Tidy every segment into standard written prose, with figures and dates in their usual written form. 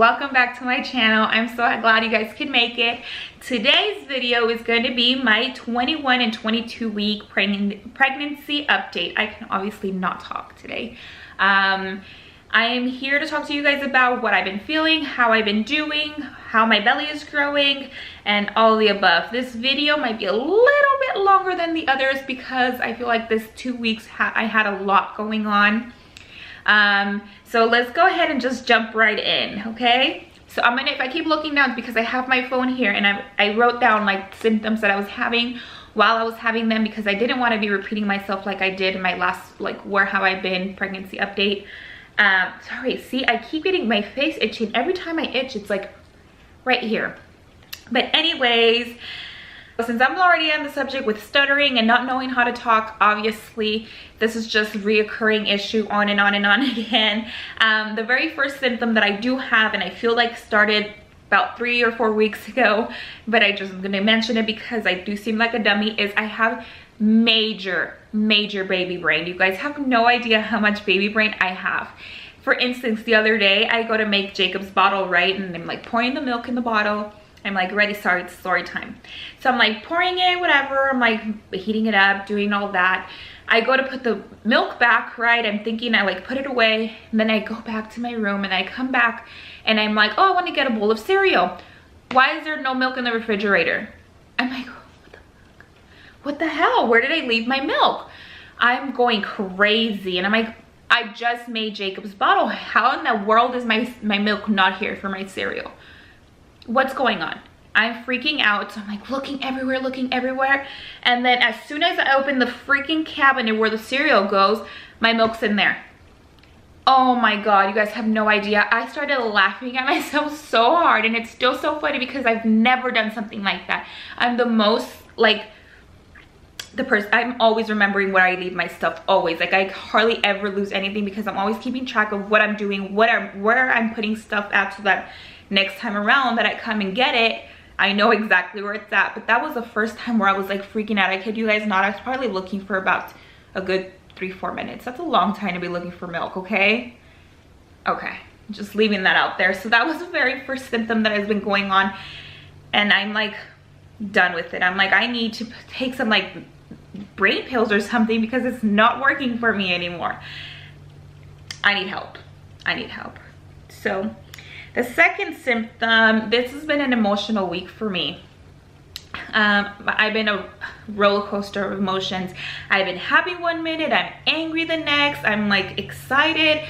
welcome back to my channel. I'm so glad you guys could make it. Today's video is going to be my 21 and 22 week pregnancy update. I can obviously not talk today. I am here to talk to you guys about what I've been feeling, how I've been doing, how my belly is growing, and all the above. This video might be a little bit longer than the others because I feel like this 2 weeks I had a lot going on. So let's go ahead and just jump right in, okay? So if I keep looking down, it's because I have my phone here and I wrote down like symptoms that I was having while I was having them, because I didn't want to be repeating myself like I did in my last where have I been pregnancy update. Sorry, see, I keep getting my face itching. Every time I itch, it's like right here. But anyways, since I'm already on the subject with stuttering and not knowing how to talk, obviously this is just reoccurring issue on and on and on again. The very first symptom that I do have, and I feel like started about 3 or 4 weeks ago, but I just am gonna mention it because I do seem like a dummy, is I have major baby brain. You guys have no idea how much baby brain I have. For instance, the other day I go to make Jacob's bottle, right? And I'm like pouring the milk in the bottle. I'm like, ready, sorry, it's story time. So I'm like pouring it, whatever. I'm like heating it up, doing all that. I go to put the milk back, right? I'm thinking I like put it away. And then I go back to my room and I come back and I'm like, oh, I want to get a bowl of cereal. Why is there no milk in the refrigerator? I'm like, what the hell? Where did I leave my milk? I'm going crazy. And I'm like, I just made Jacob's bottle. How in the world is my milk not here for my cereal? What's going on? I'm freaking out. So I'm like looking everywhere. And then as soon as I open the freaking cabinet where the cereal goes, my milk's in there. Oh my God, you guys have no idea. I started laughing at myself so hard, and it's still so funny because I've never done something like that. I'm the most I'm always remembering where I leave my stuff, always. Like I hardly ever lose anything because I'm always keeping track of what I'm doing, where I'm putting stuff at, so that next time around that I come and get it, I know exactly where it's at. But that was the first time where I was like freaking out. I kid you guys not, I was probably looking for about a good 3-4 minutes. That's a long time to be looking for milk, okay? Okay, just leaving that out there. So that was the very first symptom that has been going on, and I'm like done with it. I'm like, I need to take some like brain pills or something because it's not working for me anymore. I need help. So the second symptom, this has been an emotional week for me. I've been a roller coaster of emotions. I've been happy one minute, I'm angry the next, I'm like excited.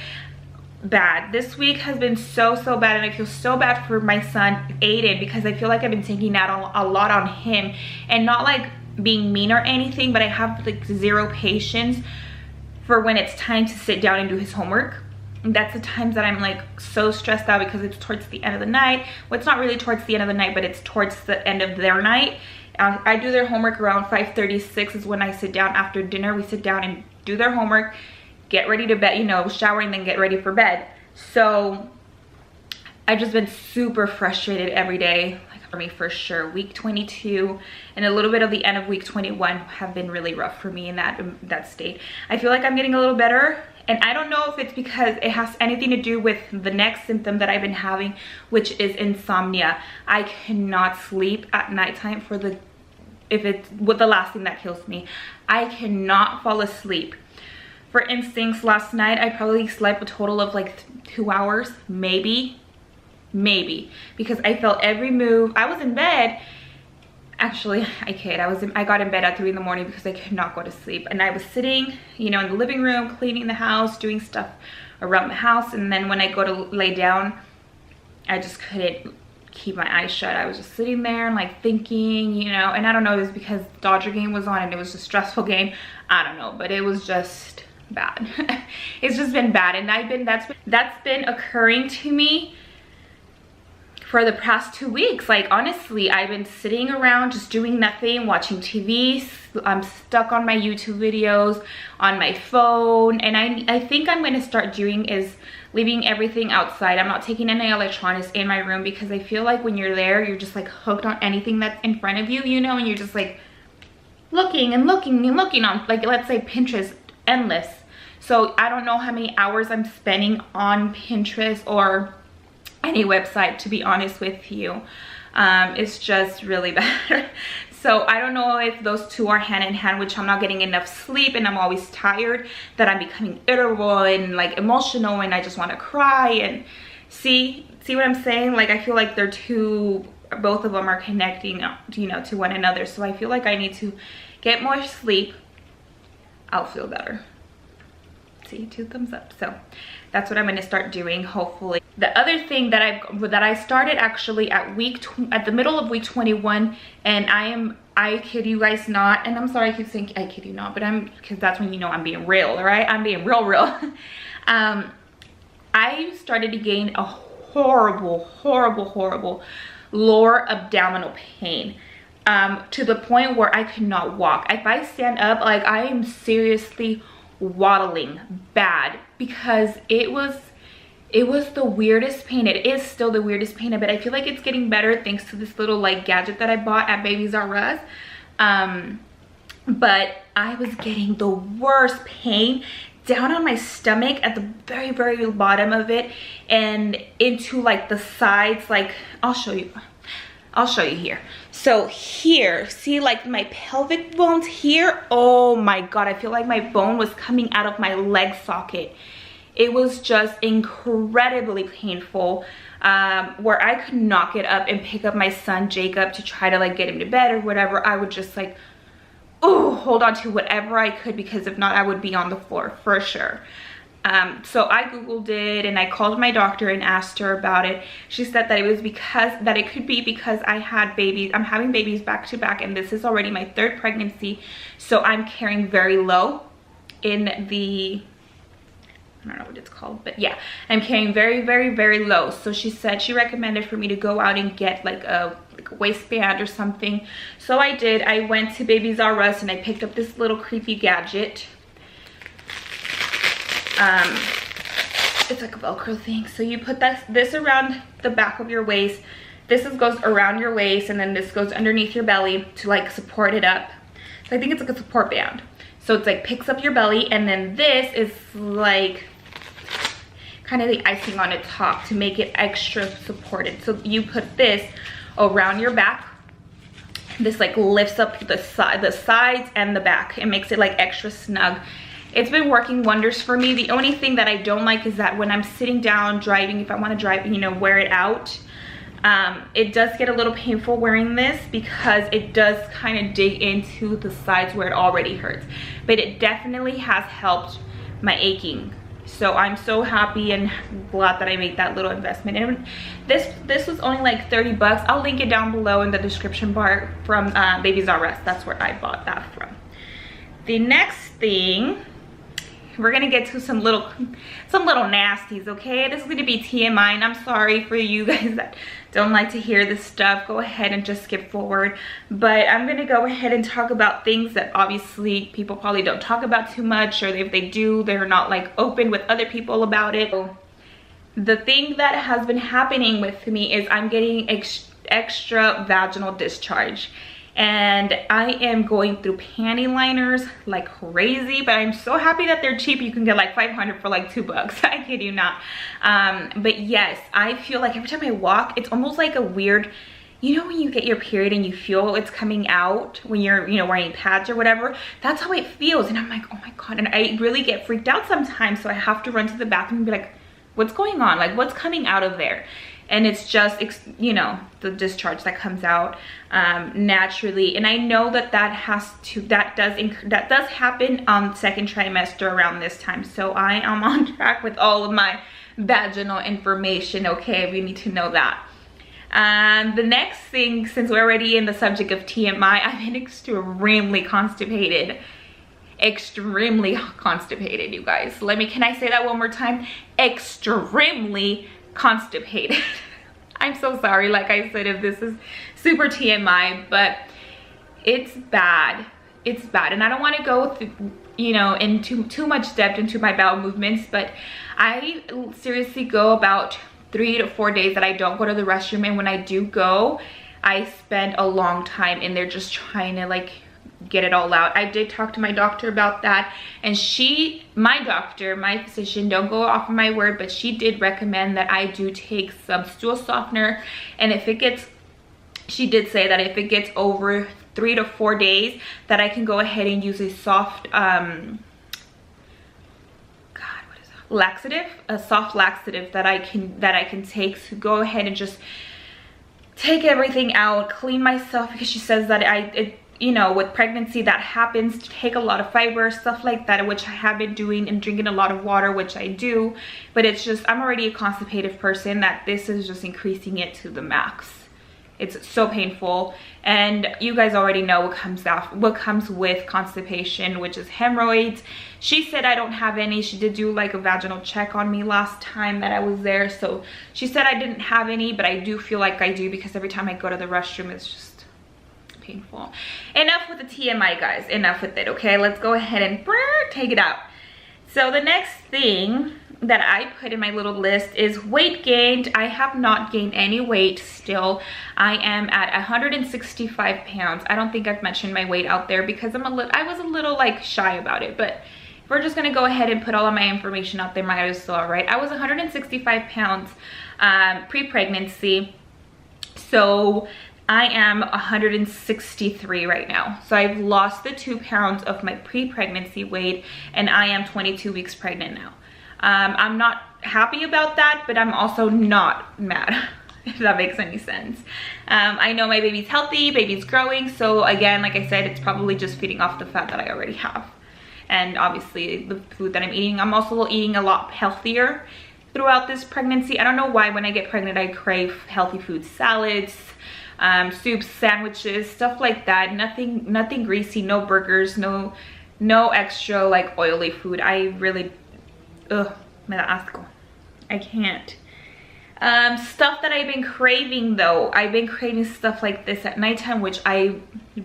Bad. This week has been so bad, and I feel so bad for my son Aiden because I feel like I've been taking out a lot on him, and not like being mean or anything, but I have like zero patience for when it's time to sit down and do his homework. And that's the times that I'm like so stressed out because it's towards the end of the night. Well, it's not really towards the end of the night, but it's towards the end of their night. I do their homework around 5:36 is when I sit down after dinner. We sit down and do their homework, get ready to bed, you know, shower and then get ready for bed. So I've just been super frustrated every day. For me, for sure, week 22 and a little bit of the end of week 21 have been really rough for me in that state. I feel like I'm getting a little better, and I don't know if it's because it has anything to do with the next symptom that I've been having, which is insomnia. I cannot sleep at nighttime with the last thing that kills me. I cannot fall asleep. For instance, last night I probably slept a total of like 2 hours, maybe, because I felt every move. I was in bed, actually, I kid, I got in bed at 3 in the morning because I could not go to sleep, and I was sitting, you know, in the living room cleaning the house, doing stuff around the house, and then when I go to lay down, I just couldn't keep my eyes shut. I was just sitting there and like thinking, you know, and I don't know, it was because the Dodger game was on and it was a stressful game, I don't know, but it was just bad. It's just been bad, and that's been occurring to me for the past 2 weeks. Like honestly, I've been sitting around just doing nothing, watching TV. I'm stuck on my YouTube videos on my phone, and I think I'm going to start doing is leaving everything outside. I'm not taking any electronics in my room because I feel like when you're there, you're just like hooked on anything that's in front of you, you know, and you're just like looking on, like, let's say Pinterest, endless. So I don't know how many hours I'm spending on Pinterest or any website, to be honest with you. It's just really bad. So I don't know if those two are hand in hand, which I'm not getting enough sleep and I'm always tired, that I'm becoming irritable and like emotional and I just want to cry. And see what I'm saying? Like, I feel like they're two, both of them are connecting, you know, to one another. So I feel like I need to get more sleep. I'll feel better. See, 2 thumbs up. So that's what I'm going to start doing, hopefully. The other thing that I started actually at the middle of week 21, and I kid you guys not, and I'm sorry I keep saying I kid you not, but because that's when you know I'm being real, right? I'm being real. I started to gain a horrible lower abdominal pain, to the point where I could not walk. If I stand up, like, I am seriously waddling bad, because it was the weirdest pain. It is still the weirdest pain, but I feel like it's getting better thanks to this little like gadget that I bought at Babies R Us. But I was getting the worst pain down on my stomach at the very bottom of it, and into like the sides. Like, I'll show you here. So here, see, like my pelvic bones here, oh my god, I feel like my bone was coming out of my leg socket. It was just incredibly painful, where I could not get up and pick up my son Jacob to try to like get him to bed or whatever. I would just like, oh, hold on to whatever I could, because if not, I would be on the floor for sure. So I googled it and I called my doctor and asked her about it. She said that it could be because I'm having babies back to back, and this is already my 3rd pregnancy, so I'm carrying very low in the, I don't know what it's called, but yeah, I'm carrying very low. So she said she recommended for me to go out and get like a waistband or something. So I did. I went to Babies R Us and I picked up this little creepy gadget. It's like a Velcro thing. So you put this around the back of your waist. This goes around your waist, and then this goes underneath your belly to like support it up. So I think it's like a support band. So it's like picks up your belly, and then this is like kind of the icing on the top to make it extra supported. So you put this around your back. This like lifts up the sides and the back. It makes it like extra snug. It's been working wonders for me. The only thing that I don't like is that when I'm sitting down driving, if I want to drive, you know, wear it out, it does get a little painful wearing this, because it does kind of dig into the sides where it already hurts. But it definitely has helped my aching. So I'm so happy and glad that I made that little investment. And this was only like 30 bucks. I'll link it down below in the description bar from Babies R Us. That's where I bought that from. The next thing, we're gonna get to some little nasties, okay? This is gonna be TMI, and I'm sorry for you guys that don't like to hear this stuff. Go ahead and just skip forward. But I'm gonna go ahead and talk about things that obviously people probably don't talk about too much, or if they do, they're not like open with other people about it. So the thing that has been happening with me is I'm getting extra vaginal discharge. And I am going through panty liners like crazy, but I'm so happy that they're cheap. You can get like 500 for like 2 bucks. I kid you not. But yes, I feel like every time I walk, it's almost like a weird, you know, when you get your period and you feel it's coming out when you're, you know, wearing pads or whatever. That's how it feels. And I'm like, oh my god. And I really get freaked out sometimes, so I have to run to the bathroom and be like, what's going on? Like, what's coming out of there? And it's just, you know, the discharge that comes out naturally. And I know that that does happen on 2nd trimester around this time. So I am on track with all of my vaginal information, okay? We need to know that. The next thing, since we're already in the subject of TMI, I've been extremely constipated. Extremely constipated, you guys. Can I say that one more time? Extremely constipated. I'm so sorry, like I said, if this is super TMI, but it's bad. It's bad. And I don't want to go through, you know, into too much depth into my bowel movements, but I seriously go about 3 to 4 days that I don't go to the restroom. And when I do go, I spend a long time in there just trying to like get it all out. I did talk to my doctor about that, and my physician, don't go off of my word, but she did recommend that I do take some stool softener, and she did say that if it gets over 3 to 4 days, that I can go ahead and use a soft laxative, a soft laxative that I can take to go ahead and just take everything out, clean myself, because she says that you know, with pregnancy that happens, to take a lot of fiber, stuff like that, which I have been doing, and drinking a lot of water, which I do, but it's just, I'm already a constipated person, that this is just increasing it to the max. It's so painful, and you guys already know what comes with constipation, which is hemorrhoids. She said I don't have any. She did do like a vaginal check on me last time that I was there, so she said I didn't have any, but I do feel like I do, because every time I go to the restroom, it's just painful. Enough with the TMI, guys. Enough with it, okay? Let's go ahead and take it out. So the next thing that I put in my little list is weight gained. I have not gained any weight still. I am at 165 pounds. I don't think I've mentioned my weight out there because I was a little like shy about it, but if we're just gonna go ahead and put all of my information out there, might as well, right? I was 165 pounds pre-pregnancy, so I am 163 right now. So I've lost the 2 pounds of my pre-pregnancy weight, and I am 22 weeks pregnant now. I'm not happy about that, but I'm also not mad, if that makes any sense. I know my baby's healthy, baby's growing, so again, like I said, it's probably just feeding off the fat that I already have. And obviously the food that I'm eating, I'm also eating a lot healthier throughout this pregnancy. I don't know why when I get pregnant I crave healthy food, salads, soups, sandwiches, stuff like that. Nothing greasy, no burgers, no extra like oily food. I really, me da asco. I can't. Stuff that I've been craving though, I've been craving stuff like this at nighttime, which I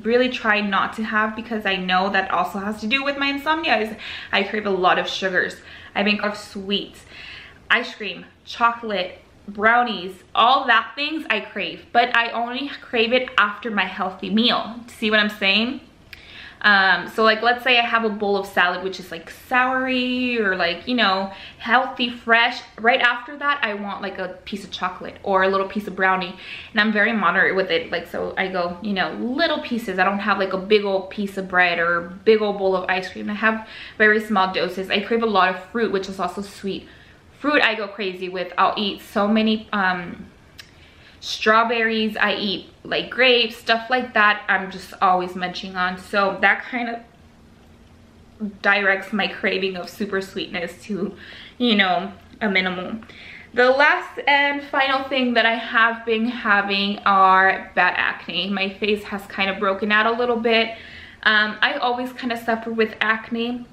really try not to have, because I know that also has to do with my insomnia. Is I crave a lot of sugars. I've been craving sweets, ice cream, chocolate, brownies, all that things I crave, but I only crave it after my healthy meal. See what I'm saying? So like, let's say I have a bowl of salad, which is like soury or like, you know, healthy, fresh. Right after that, I want like a piece of chocolate or a little piece of brownie, and I'm very moderate with it. Like, so I go, you know, little pieces. I don't have like a big old piece of bread or a big old bowl of ice cream. I have very small doses. I crave a lot of fruit, which is also sweet. Fruit I go crazy with. I'll eat so many strawberries, I eat like grapes, stuff like that. I'm just always munching on, so that kind of directs my craving of super sweetness to, you know, a minimum. The last and final thing that I have been having are bad acne. My face has kind of broken out a little bit. I always kind of suffer with acne,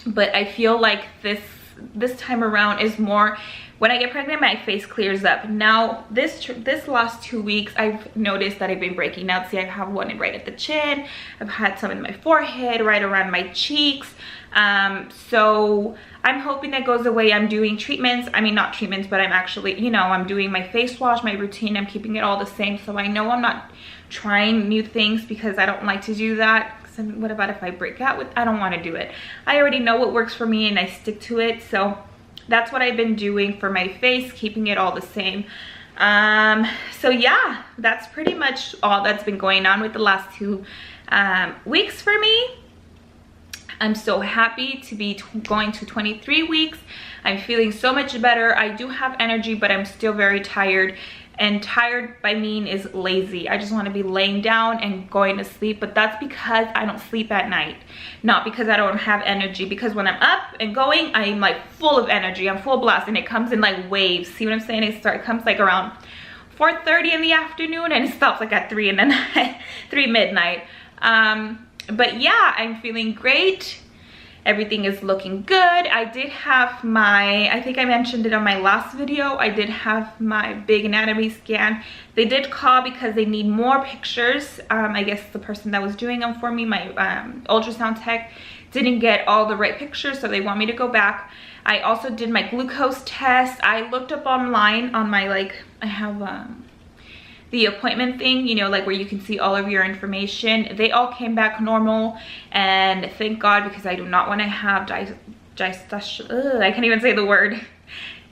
but I feel like this time around is more when I get pregnant, my face clears up. Now this last 2 weeks, I've noticed that I've been breaking out. See, I have one right at the chin, I've had some in my forehead, right around my cheeks. So I'm hoping that goes away. I'm doing treatments, I mean not treatments, but I'm actually, you know, I'm doing my face wash, my routine, I'm keeping it all the same. So I know I'm not trying new things because I don't like to do that. What about if I break out with, I don't want to do it. I already know what works for me and I stick to it. So that's what I've been doing for my face, keeping it all the same. So yeah, that's pretty much all that's been going on with the last 2 weeks for me. I'm so happy to be going to 23 weeks. I'm feeling so much better. I do have energy, but I'm still very tired. And tired by mean is lazy. I just want to be laying down and going to sleep, but that's because I don't sleep at night, not because I don't have energy. Because when I'm up and going, I'm like full of energy, I'm full blast, and it comes in like waves. See what I'm saying? It comes like around 4:30 in the afternoon and it stops like at 3 in the night, 3 midnight. But yeah, I'm feeling great. Everything is looking good. I did have my, I think I mentioned it on my last video, I did have my big anatomy scan. They did call because they need more pictures. I guess the person that was doing them for me, my ultrasound tech, didn't get all the right pictures, so they want me to go back. I also did my glucose test. I looked up online on my, like, I have the appointment thing, you know, like where you can see all of your information, they all came back normal. And thank God, because I do not want to have I can't even say the word.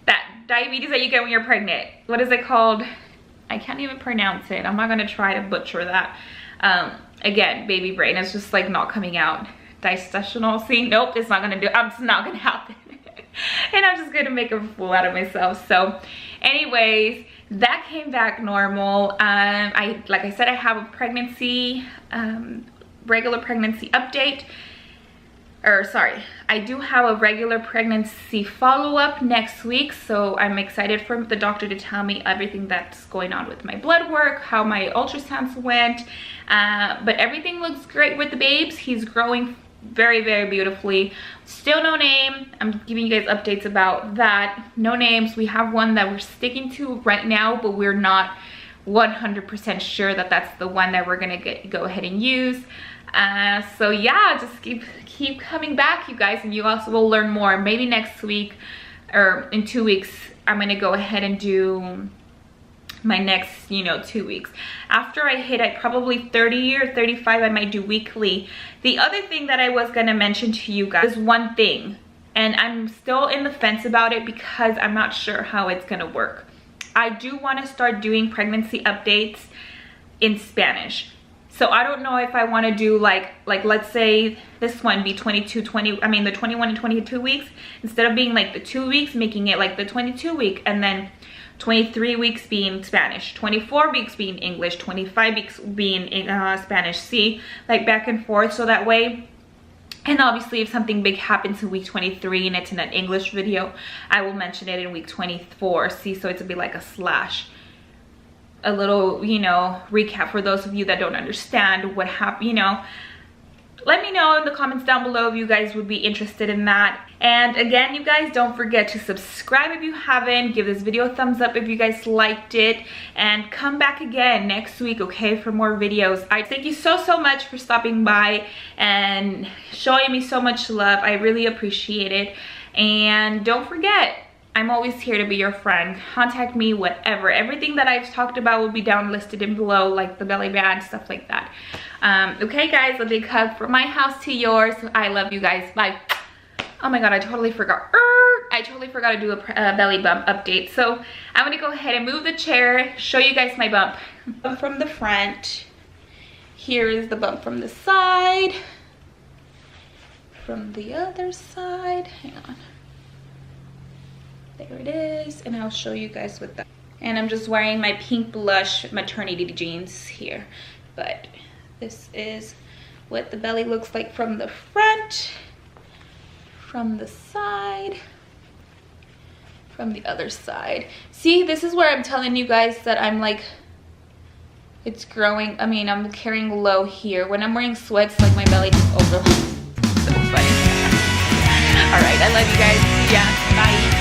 That diabetes that you get when you're pregnant. What is it called? I can't even pronounce it. I'm not gonna try to butcher that. Again, baby brain is just like not coming out. Digestional, see, nope, it's not not gonna happen. And I'm just gonna make a fool out of myself. So anyways, that came back normal. Like I said, I have a pregnancy, regular pregnancy update. Or sorry, I do have a regular pregnancy follow-up next week, so I'm excited for the doctor to tell me everything that's going on with my blood work, how my ultrasounds went. But everything looks great with the babes. He's growing very, very beautifully. Still no name. I'm giving you guys updates about that. No names. We have one that we're sticking to right now, but we're not 100% sure that that's the one that we're gonna go ahead and use. So yeah, just keep coming back, you guys, and you also will learn more. Maybe next week or in 2 weeks, I'm gonna go ahead and do my next, you know, 2 weeks. After I hit at probably 30 or 35, I might do weekly. The other thing that I was gonna mention to you guys is one thing, and I'm still in the fence about it because I'm not sure how it's gonna work. I do want to start doing pregnancy updates in Spanish. So I don't know if I want to do like let's say this one be the 21 and 22 weeks, instead of being like the 2 weeks, making it like the 22 week, and then 23 weeks being Spanish, 24 weeks being English, 25 weeks being Spanish. See, like back and forth, so that way. And obviously if something big happens in week 23 and it's in an English video, I will mention it in week 24. See, so it's a bit like a slash. A little, you know, recap for those of you that don't understand what happened, you know. Let me know in the comments down below if you guys would be interested in that. And again, you guys, don't forget to subscribe if you haven't. Give this video a thumbs up if you guys liked it. And come back again next week, okay, for more videos. I thank you so much for stopping by and showing me so much love. I really appreciate it. And don't forget, I'm always here to be your friend. Contact me, whatever. Everything that I've talked about will be down listed in below, like the belly band, stuff like that. Okay, guys, a big hug from my house to yours. I love you guys. Bye. Oh my God, I totally forgot. I totally forgot to do a belly bump update. So I'm gonna go ahead and move the chair, show you guys my bump. Bump from the front. Here is the bump from the side. From the other side. Hang on. There it is, and I'll show you guys with that. And I'm just wearing my pink blush maternity jeans here, but this is what the belly looks like from the front, from the side, from the other side. See, this is where I'm telling you guys that I'm like, it's growing. I mean, I'm carrying low here. When I'm wearing sweats, like my belly just overlaps. So funny. All right, I love you guys. Yeah, bye.